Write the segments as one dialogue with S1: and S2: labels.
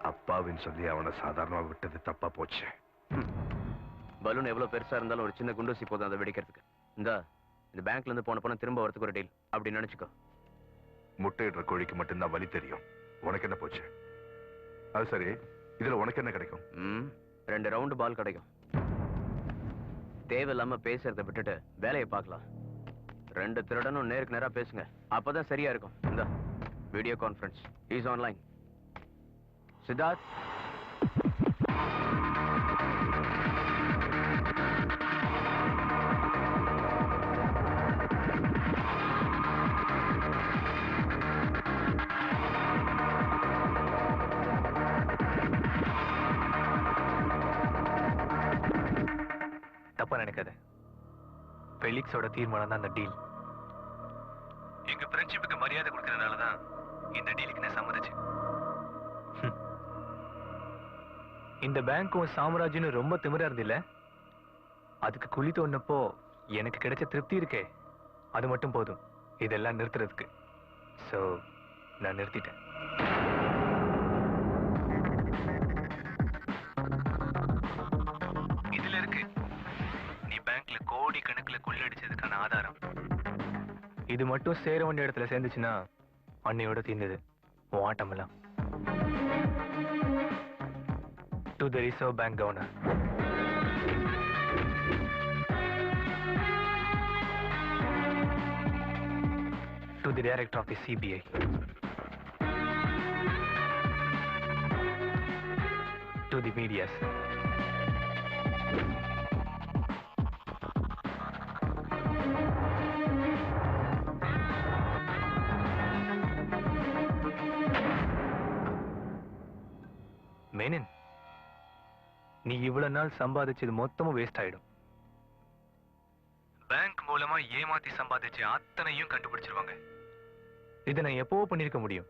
S1: அப்பாவின்னு சொல்லி அவனை சாதாரணமா விட்டது தப்பா போச்சு.
S2: பலூன் எவ்வளவு பெருசா இருந்தாலும் ஒரு சின்ன குண்டூசி போதும் அதை வெடிக்கிறதுக்கு. இந்த பேங்க்ல இருந்து போன பணம் திரும்ப வரதுக்கு ஒரு டீல் அப்படி நினைச்சுக்கோ.
S1: முட்டையிடுற கோழிக்கு மட்டும்தான் வலி தெரியும். உனக்கு என்ன போச்சு? அது சரி, இதுல உனக்கு என்ன கிடைக்கும்?
S2: 2 ரவுண்டு பால் கிடைக்கும். தேவையில்லாம பேசுறதை விட்டுட்டு வேலையை பார்க்கலாம். 2 திருடனும் நேருக்கு நேரா பேசுங்க, அப்பதான் சரியா இருக்கும். இந்த video conference is online. Siddharth,
S3: தப்பா நினைக்காத. பெலிக்ஸோட தீர்மானம் தான் அந்த டீல். எங்க ஃப்ரெண்ட்ஷிப்புக்கு மரியாதை கொடுக்கறதுனாலதான் இந்த டீலுக்கு நான் சம்மதிச்சு. இந்த பேங்க்கும் சாம்ராஜ்யம் ரொம்ப திமிரா இருந்தில்ல, அதுக்கு குழி தோண்டப்போ எனக்கு கிடைச்ச திருப்தி இருக்கே, அது மட்டும் போதும் இதெல்லாம் நிறுத்துறதுக்கு. சோ நான் நிறுத்திட்டேன். இதுல இருக்கு நீ பேங்க்ல கோடி கணக்குல கொள்ளடிச்சதுக்கான ஆதாரம். இது மட்டும் சேர வேண்டிய இடத்துல சேர்ந்துச்சுன்னா அன்னையோட தீர்ந்தது உன் ஆட்டமெல்லாம். To the Reserve Bank Governor. To the Director of the CBI. To the medias. Menon. நீ இவ்வளவு நாள் சம்பாதிச்சது மொத்தமும் வேஸ்ட் ஆயிடும். பேங்க் மூலமா ஏமாத்தி சம்பாதிச்ச அத்தனையும் கண்டுபிடிச்சிருவாங்க. இதை நான் எப்பவோ பண்ணிருக்க முடியும்.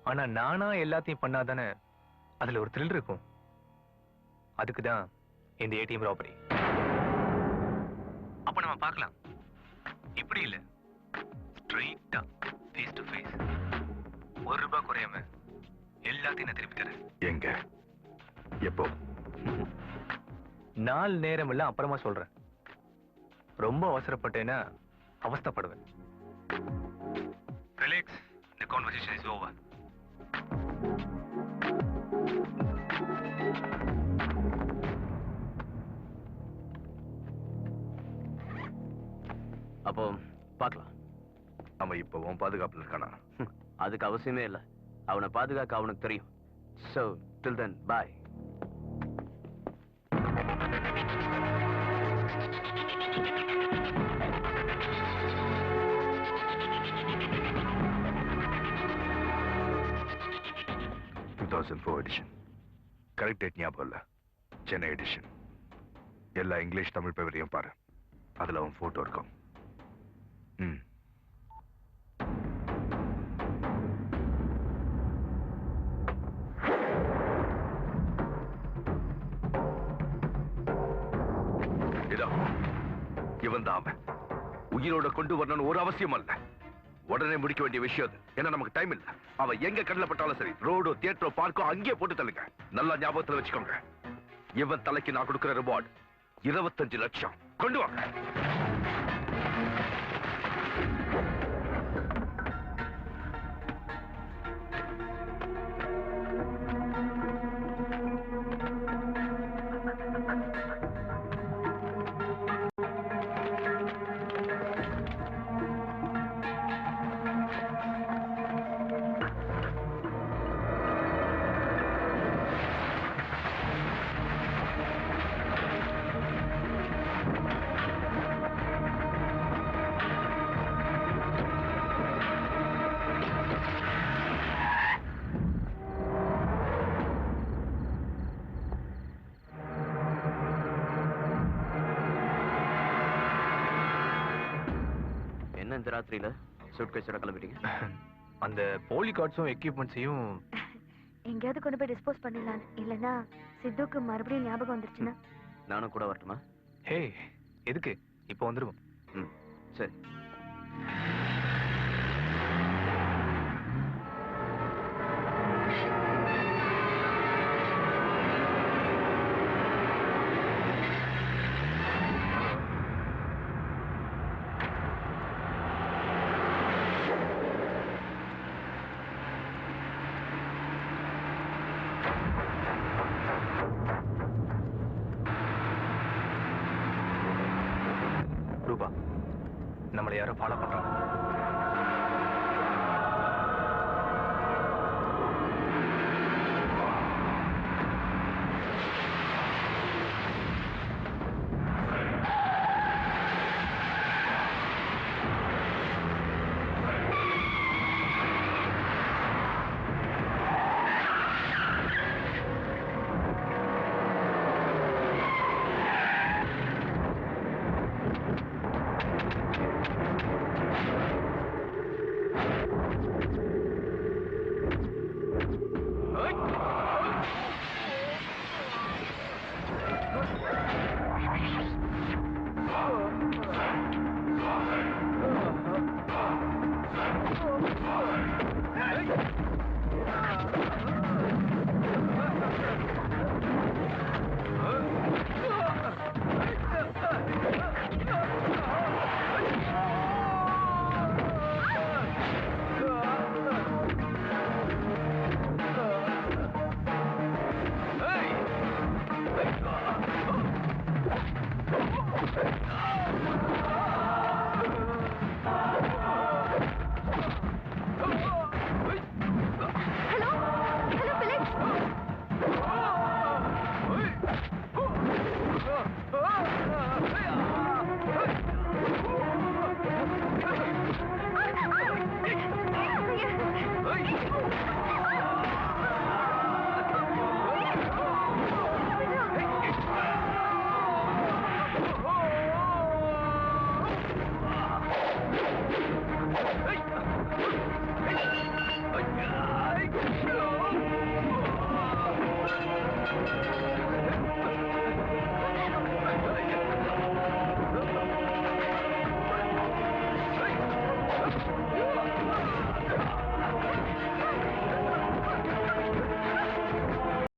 S3: ஆனா நானா எல்லாத்தையும் பண்ணாதானே அதுல ஒரு த்ரில் இருக்கும். அதுக்குதான் இந்த ஏடிஎம் ராபரி. அப்ப நம்ம பார்க்கலாம். இப்படி இல்ல, ஸ்ட்ரெயிட்டா ஃபேஸ் டு ஃபேஸ் ₹1 குறையாம எல்லாத்தையும் நான் திருப்பி தரேன்.
S1: எங்க, எப்போ?
S3: நாள் நேரம் எல்லாம் அப்புறமா சொல்றேன். ரொம்ப அவசரப்பட்டேன்னா அவஸ்தைப்படுவேன். Felix, the conversation is over.
S2: அப்போ பார்க்கலாம்.
S1: அவன் இப்பவும் பாதுகாப்புல இருக்கானா?
S2: அதுக்கு அவசியமே இல்லை. அவனை பாதுகாக்க அவனுக்கு தெரியும். So till then, bye.
S1: Edition. Correct date ஞாபகம் இல்ல. சென்னை எடிஷன். எல்லா இங்கிலீஷ் தமிழ் பேப்பரையும் பாரு, அதுல அவன் போட்டோ இருக்கும். இவன் தான் அவன். உயிரோட கொண்டு வரணும்னு ஒரு அவசியம் அல்ல, உடனே முடிக்க வேண்டிய விஷயம் அது. ஏன்னா நமக்கு டைம் இல்ல. அவன் எங்க கடல பட்டாலும் சரி, ரோடோ தியேட்டரோ பார்க்கோ அங்கேயே போட்டு தள்ளுங்க. நல்லா ஞாபகத்துல வச்சுக்கோங்க. இவன் தலைக்கு நான் கொடுக்கிற ரிவார்டு 25 லட்சம். கொண்டு வாங்க.
S2: இந்த ராத்திரியில சூட்கேஸோட கிளம்பிட்டீங்க?
S3: அந்த போலி கார்ட்ஸும் எக்யூப்மெண்ட்ஸையும்
S4: எங்கேயாவது கொண்டு போய் டிஸ்போஸ் பண்ணிடலாம். இல்லனா சித்துக்கு மறுபடியும் ஞாபகம் வந்துருச்சுன்னா
S2: நானும் கூட வரட்டுமா?
S3: ஹே, எதுக்கு? இப்போ வந்துருவோம்.
S2: சரி.
S3: ரூபா நம்மளை யாரோ ஃபாலோ பண்றாங்க.